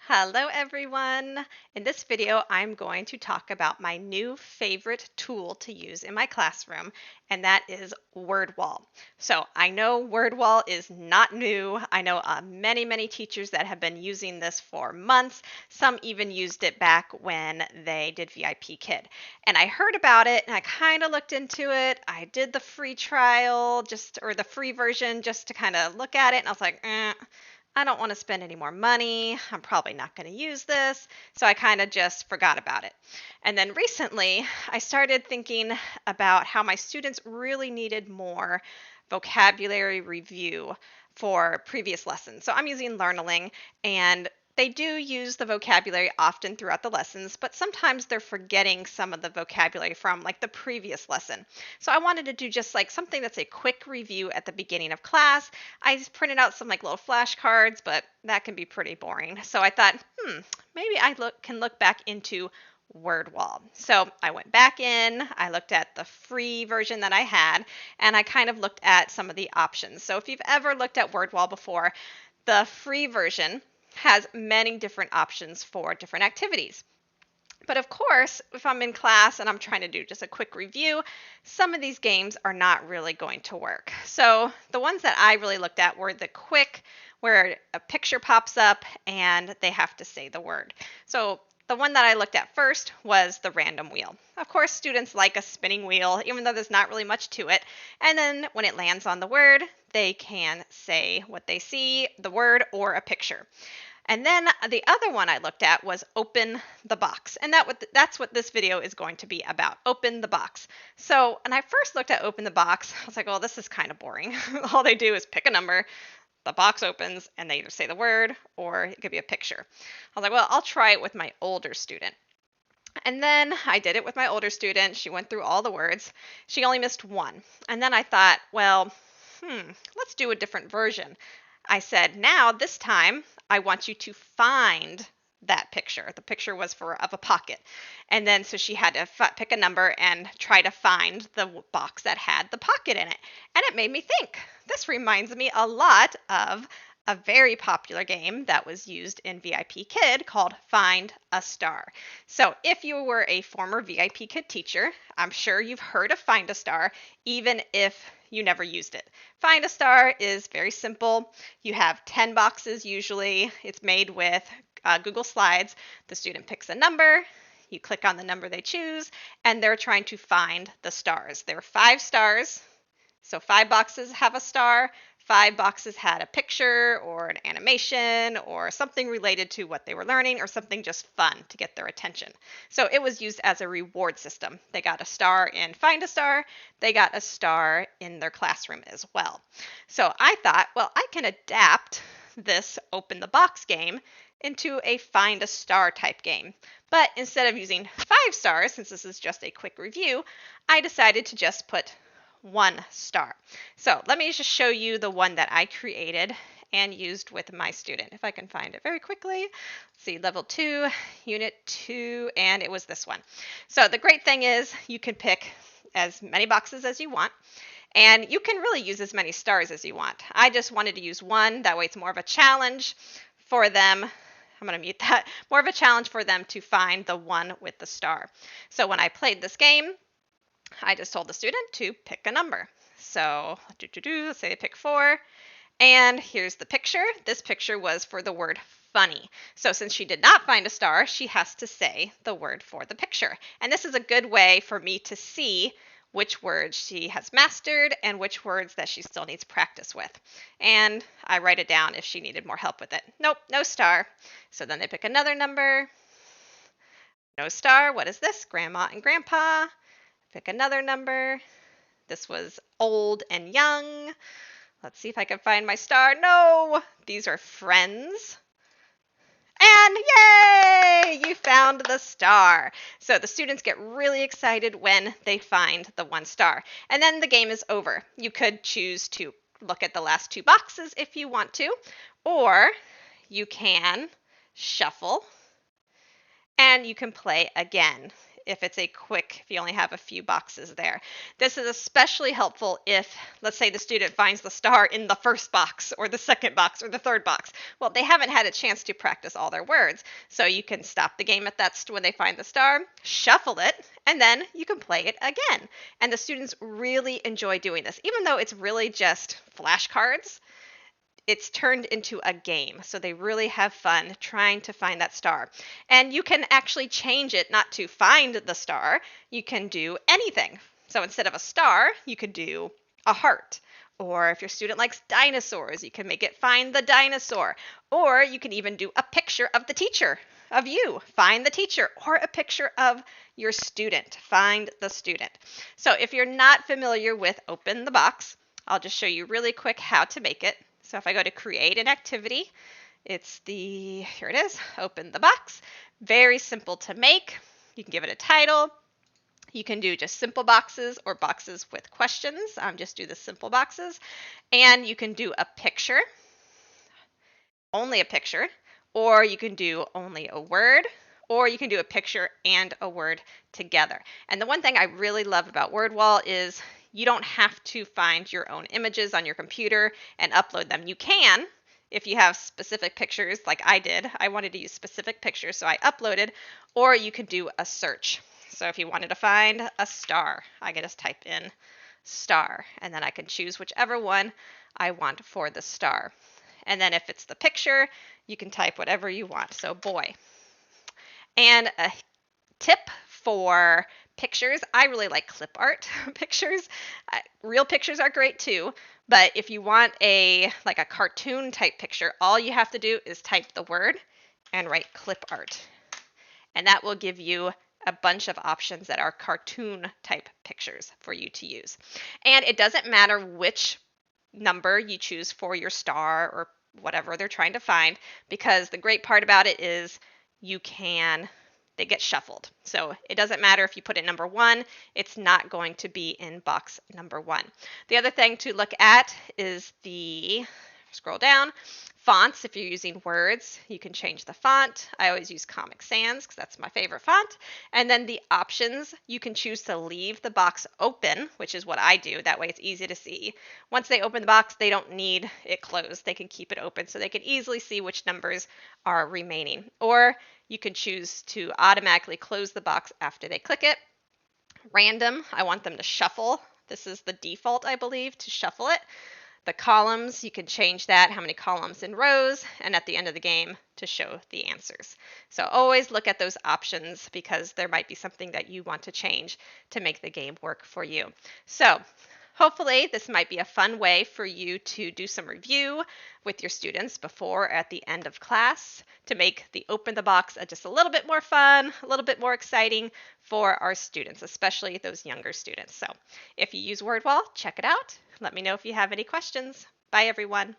Hello everyone! In this video, I'm going to talk about my new favorite tool to use in my classroom, and that is Wordwall. So I know Wordwall is not new. I know many teachers that have been using this for months. Some even used it back when they did VIP Kid. And I heard about it and I kind of looked into it. I did the free trial or the free version just to kind of look at it, and I was like, I don't want to spend any more money. I'm probably not going to use this. So I kind of just forgot about it. And then recently, I started thinking about how my students really needed more vocabulary review for previous lessons. So I'm using Learnaling, and they do use the vocabulary often throughout the lessons, but sometimes they're forgetting some of the vocabulary from like the previous lesson. So I wanted to do just like something that's a quick review at the beginning of class. I just printed out some like little flashcards, but that can be pretty boring. So I thought, maybe can look back into Wordwall. So I went back in, I looked at the free version that I had, and I kind of looked at some of the options. So if you've ever looked at Wordwall before, the free version has many different options for different activities. But of course, if I'm in class and I'm trying to do just a quick review, some of these games are not really going to work. So the ones that I really looked at were the quick, where a picture pops up and they have to say the word. So the one that I looked at first was the random wheel. Of course, students like a spinning wheel, even though there's not really much to it. And then when it lands on the word, they can say what they see, the word or a picture. And then the other one I looked at was open the box. And that's what this video is going to be about, open the box. So when I first looked at open the box, I was like, well, this is kind of boring. All they do is pick a number, the box opens, and they either say the word or it could be a picture. I was like, well, I'll try it with my older student. And then I did it with my older student. She went through all the words. She only missed one. And then I thought, well, let's do a different version. I said, now this time I want you to find that picture. The picture was of a pocket. And then so she had to pick a number and try to find the box that had the pocket in it. And it made me think. This reminds me a lot of a very popular game that was used in VIP Kid called Find a Star. So if you were a former VIP Kid teacher, I'm sure you've heard of Find a Star, even if you never used it. Find a Star is very simple. You have 10 boxes usually. It's made with Google Slides. The student picks a number. You click on the number they choose, and they're trying to find the stars. There are 5 stars. So 5 boxes have a star. 5 boxes had a picture or an animation or something related to what they were learning or something just fun to get their attention. So it was used as a reward system. They got a star in Find a Star. They got a star in their classroom as well. So I thought, well, I can adapt this open the box game into a Find a Star type game. But instead of using 5 stars, since this is just a quick review, I decided to just put 1 star. So let me just show you the one that I created and used with my student. If I can find it very quickly. Let's see, level 2, unit 2, and it was this one. So the great thing is you can pick as many boxes as you want, and you can really use as many stars as you want. I just wanted to use 1. That way it's more of a challenge for them. I'm going to mute that. More of a challenge for them to find the one with the star. So when I played this game, I just told the student to pick a number. So let's say they pick 4. And here's the picture. This picture was for the word funny. So since she did not find a star, she has to say the word for the picture. And this is a good way for me to see which words she has mastered and which words that she still needs practice with. And I write it down if she needed more help with it. Nope, no star. So then they pick another number. No star. What is this? Grandma and Grandpa. Pick another number. This was old and young. Let's see if I can find my star. No, these are friends. And yay, you found the star. So the students get really excited when they find the 1 star. And then the game is over. You could choose to look at the last 2 boxes if you want to, or you can shuffle and you can play again if it's if you only have a few boxes there. This is especially helpful if, let's say, the student finds the star in the first box or the second box or the third box. Well, they haven't had a chance to practice all their words. So you can stop the game at that when they find the star, shuffle it, and then you can play it again. And the students really enjoy doing this. Even though it's really just flashcards, it's turned into a game. So they really have fun trying to find that star. And you can actually change it not to find the star. You can do anything. So instead of a star, you could do a heart. Or if your student likes dinosaurs, you can make it find the dinosaur. Or you can even do a picture of the teacher, of you. Find the teacher. Or a picture of your student. Find the student. So if you're not familiar with Open the Box, I'll just show you really quick how to make it. So if I go to create an activity, here it is, Open the Box. Very simple to make. You can give it a title. You can do just simple boxes or boxes with questions. Just do the simple boxes. And you can do a picture, only a picture, or you can do only a word, or you can do a picture and a word together. And the one thing I really love about Wordwall is you don't have to find your own images on your computer and upload them. You can if you have specific pictures like I did. I wanted to use specific pictures, so I uploaded, or you could do a search. So if you wanted to find a star, I can just type in star, and then I can choose whichever one I want for the star. And then if it's the picture, you can type whatever you want. So boy. And a tip for pictures, I really like clip art pictures. Real pictures are great too, but if you want like a cartoon type picture, all you have to do is type the word and write clip art. And that will give you a bunch of options that are cartoon type pictures for you to use. And it doesn't matter which number you choose for your star or whatever they're trying to find, because the great part about it is they get shuffled. So it doesn't matter if you put it number 1, it's not going to be in box number 1. The other thing to look at is scroll down, fonts. If you're using words, you can change the font. I always use Comic Sans because that's my favorite font. And then the options, you can choose to leave the box open, which is what I do. That way it's easy to see. Once they open the box, they don't need it closed. They can keep it open so they can easily see which numbers are remaining. Or you can choose to automatically close the box after they click it. Random, I want them to shuffle. This is the default, I believe, to shuffle it. The columns, you can change that, how many columns and rows, and at the end of the game to show the answers. So always look at those options because there might be something that you want to change to make the game work for you. So hopefully this might be a fun way for you to do some review with your students before or at the end of class to make the Open the Box just a little bit more fun, a little bit more exciting for our students, especially those younger students. So if you use Wordwall, check it out. Let me know if you have any questions. Bye, everyone.